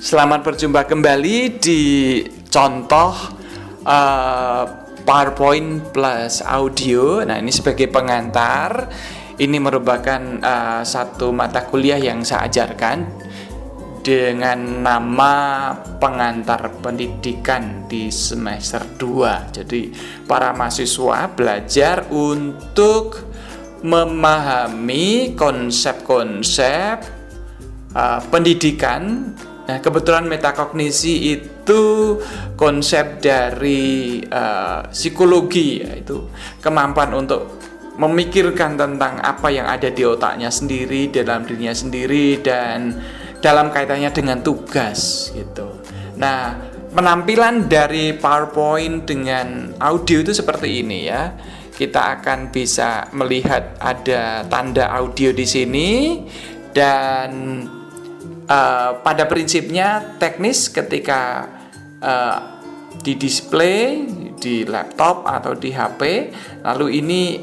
Selamat berjumpa kembali di contoh PowerPoint plus audio. Nah, ini sebagai pengantar. Ini merupakan satu mata kuliah yang saya ajarkan dengan nama pengantar pendidikan di semester 2. Jadi, para mahasiswa belajar untuk memahami konsep-konsep pendidikan. Nah, kebetulan metakognisi itu konsep dari psikologi, yaitu kemampuan untuk memikirkan tentang apa yang ada di otaknya sendiri, dalam dirinya sendiri, dan dalam kaitannya dengan tugas gitu. Nah, penampilan dari PowerPoint dengan audio itu seperti ini ya. Kita akan bisa melihat ada tanda audio di sini dan pada prinsipnya teknis ketika di display di laptop atau di HP, lalu ini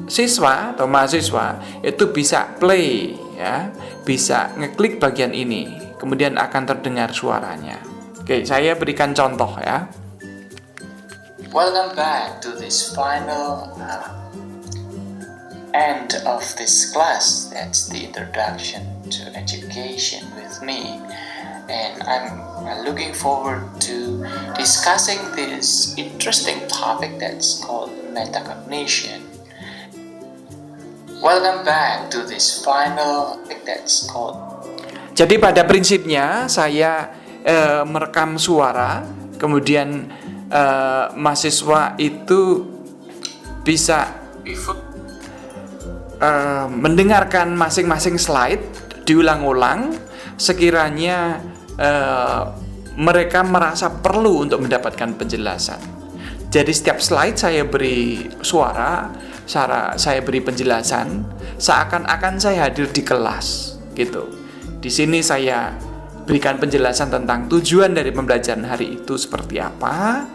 siswa atau mahasiswa itu bisa play ya, bisa ngeklik bagian ini, kemudian akan terdengar suaranya. Oke, saya berikan contoh ya. Welcome back to this final end of this class. That's the introduction to education with me, and I'm looking forward to discussing this interesting topic that's called metacognition. Welcome back to this final topic that's called. Jadi pada prinsipnya saya merekam suara, kemudian mahasiswa itu bisa mendengarkan masing-masing slide diulang-ulang sekiranya mereka merasa perlu untuk mendapatkan penjelasan. Jadi setiap slide saya beri suara, saya beri penjelasan, seakan-akan saya hadir di kelas gitu. Di sini saya berikan penjelasan tentang tujuan dari pembelajaran hari itu seperti apa,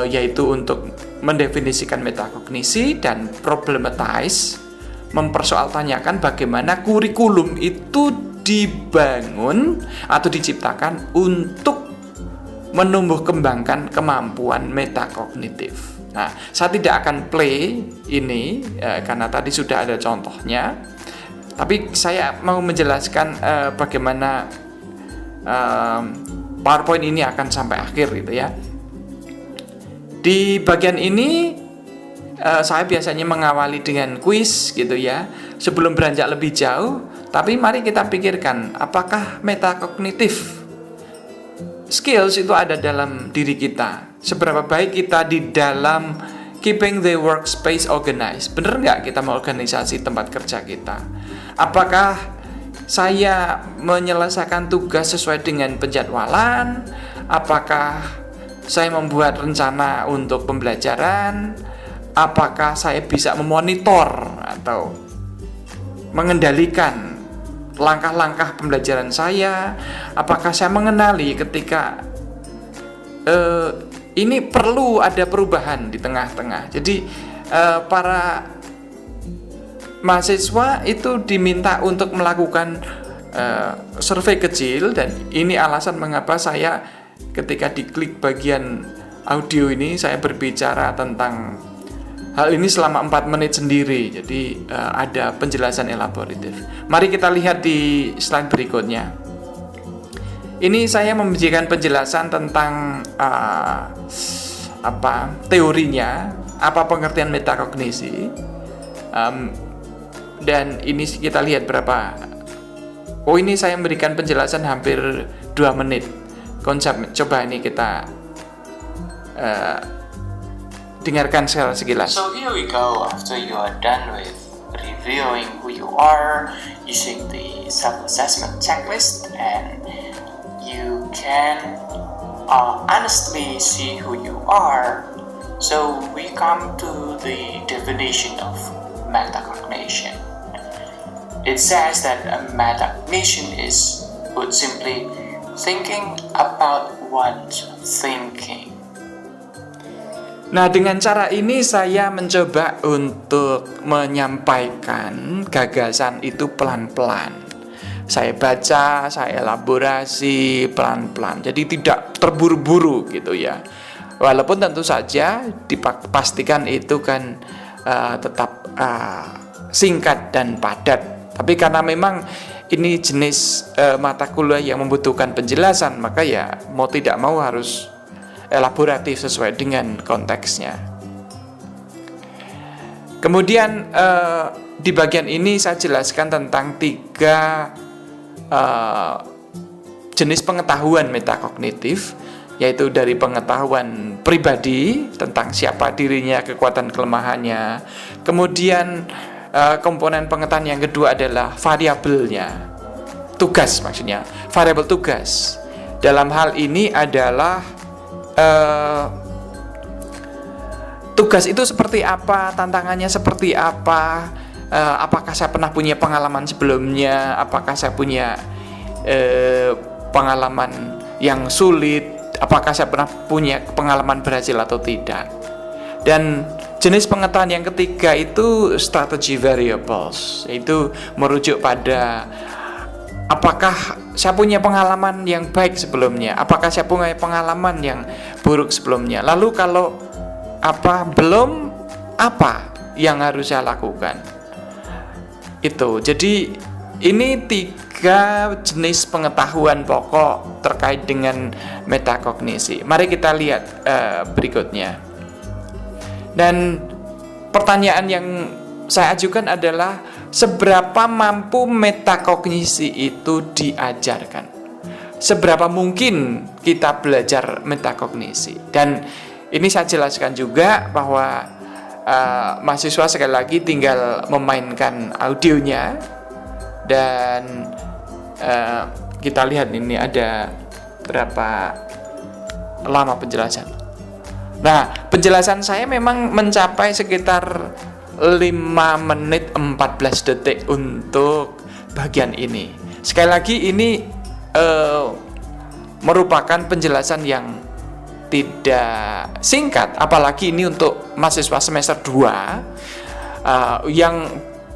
yaitu untuk mendefinisikan metakognisi dan problematize, mempersoaltanyakan bagaimana kurikulum itu dibangun atau diciptakan untuk menumbuh kembangkan kemampuan metakognitif. Nah, saya tidak akan play ini karena tadi sudah ada contohnya, tapi saya mau menjelaskan bagaimana PowerPoint ini akan sampai akhir gitu ya. Di bagian ini saya biasanya mengawali dengan kuis gitu ya, sebelum beranjak lebih jauh. Tapi mari kita pikirkan, apakah metakognitif skills itu ada dalam diri kita? Seberapa baik kita di dalam keeping the workspace organized? Bener nggak kita mengorganisasi tempat kerja kita? Apakah saya menyelesaikan tugas sesuai dengan penjadwalan? Apakah saya membuat rencana untuk pembelajaran? Apakah saya bisa memonitor atau mengendalikan langkah-langkah pembelajaran saya? Apakah saya mengenali ketika ini perlu ada perubahan di tengah-tengah? Jadi para mahasiswa itu diminta untuk melakukan survei kecil, dan ini alasan mengapa saya ketika diklik bagian audio ini saya berbicara tentang hal ini selama 4 menit sendiri. Jadi ada penjelasan elaboratif. Mari kita lihat di slide berikutnya. Ini saya memberikan penjelasan tentang teorinya, apa pengertian metakognisi. Dan ini kita lihat berapa. Oh, ini saya memberikan penjelasan hampir 2 menit. Konsep, coba ini kita dengarkan sekilas. So here we go. After you are done with reviewing who you are using the self-assessment checklist, and you can honestly see who you are. So we come to the definition of metacognition. It says that a metacognition is, put simply, thinking about one's thinking. Nah, dengan cara ini saya mencoba untuk menyampaikan gagasan itu pelan-pelan. saya baca, saya elaborasi pelan-pelan. Jadi tidak terburu-buru gitu ya. Walaupun tentu saja dipastikan itu kan tetap singkat dan padat. Tapi karena memang ini jenis mata kuliah yang membutuhkan penjelasan, maka ya mau tidak mau harus elaboratif sesuai dengan konteksnya. Kemudian di bagian ini saya jelaskan tentang 3 jenis pengetahuan metakognitif, yaitu dari pengetahuan pribadi tentang siapa dirinya, kekuatan kelemahannya. Kemudian komponen pengetahuan yang kedua adalah variabelnya, tugas maksudnya, variabel tugas. Dalam hal ini adalah tugas itu seperti apa, tantangannya seperti apa, apakah saya pernah punya pengalaman sebelumnya, apakah saya punya pengalaman yang sulit, apakah saya pernah punya pengalaman berhasil atau tidak. Dan jenis pengetahuan yang ketiga itu strategy variables, yaitu merujuk pada apakah saya punya pengalaman yang baik sebelumnya, apakah saya punya pengalaman yang buruk sebelumnya, lalu kalau belum, apa yang harus saya lakukan. Itu. Jadi ini 3 jenis pengetahuan pokok terkait dengan metakognisi. Mari kita lihat berikutnya. Dan pertanyaan yang saya ajukan adalah, seberapa mampu metakognisi itu diajarkan? Seberapa mungkin kita belajar metakognisi? Dan ini saya jelaskan juga bahwa mahasiswa sekali lagi tinggal memainkan audionya. Dan kita lihat ini ada berapa lama penjelasan. Nah, penjelasan saya memang mencapai sekitar 5 menit 14 detik untuk bagian ini. Sekali lagi ini merupakan penjelasan yang tidak singkat, apalagi ini untuk mahasiswa semester 2 yang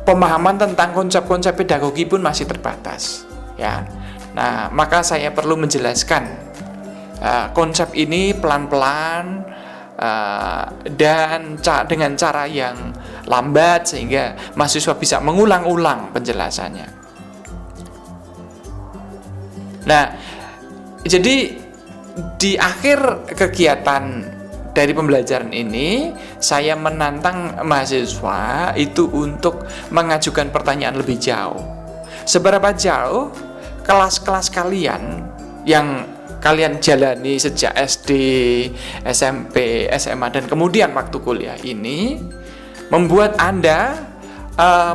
pemahaman tentang konsep-konsep pedagogi pun masih terbatas ya. Nah, maka saya perlu menjelaskan konsep ini pelan-pelan dan dengan cara yang lambat sehingga mahasiswa bisa mengulang-ulang penjelasannya. Nah, jadi di akhir kegiatan dari pembelajaran ini, saya menantang mahasiswa itu untuk mengajukan pertanyaan lebih jauh. Seberapa jauh kelas-kelas kalian yang kalian jalani sejak SD, SMP, SMA, dan kemudian waktu kuliah ini membuat Anda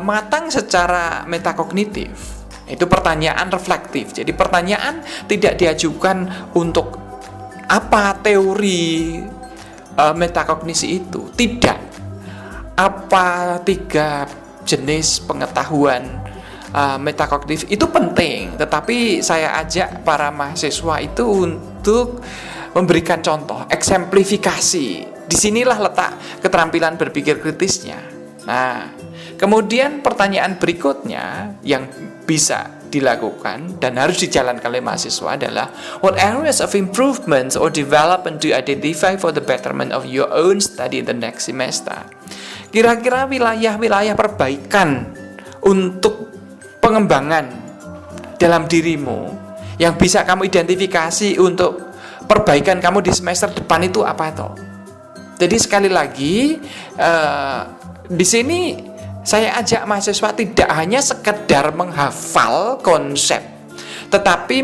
matang secara metakognitif. Itu pertanyaan reflektif. Jadi pertanyaan tidak diajukan untuk apa teori metakognisi itu, tidak. Apa 3 jenis pengetahuan metakognitif itu penting, tetapi saya ajak para mahasiswa itu untuk memberikan contoh, eksemplifikasi. Disinilah letak keterampilan berpikir kritisnya. Nah, kemudian pertanyaan berikutnya yang bisa dilakukan dan harus dijalankan oleh mahasiswa adalah, what areas of improvement or development do you identify for the betterment of your own study in the next semester? Kira-kira wilayah-wilayah perbaikan untuk pengembangan dalam dirimu yang bisa kamu identifikasi untuk perbaikan kamu di semester depan itu apa toh? Jadi sekali lagi di sini saya ajak mahasiswa tidak hanya sekedar menghafal konsep, tetapi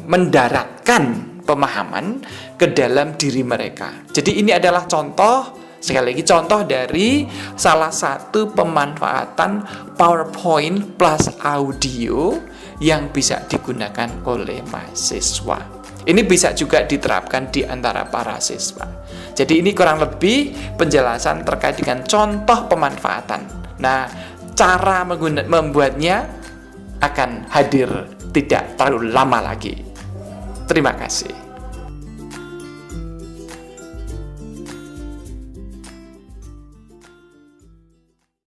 mendaratkan pemahaman ke dalam diri mereka. Jadi ini adalah contoh, sekali lagi contoh dari salah satu pemanfaatan PowerPoint plus audio yang bisa digunakan oleh mahasiswa. Ini bisa juga diterapkan di antara para siswa. Jadi ini kurang lebih penjelasan terkait dengan contoh pemanfaatan. Nah, cara membuatnya akan hadir tidak terlalu lama lagi. Terima kasih.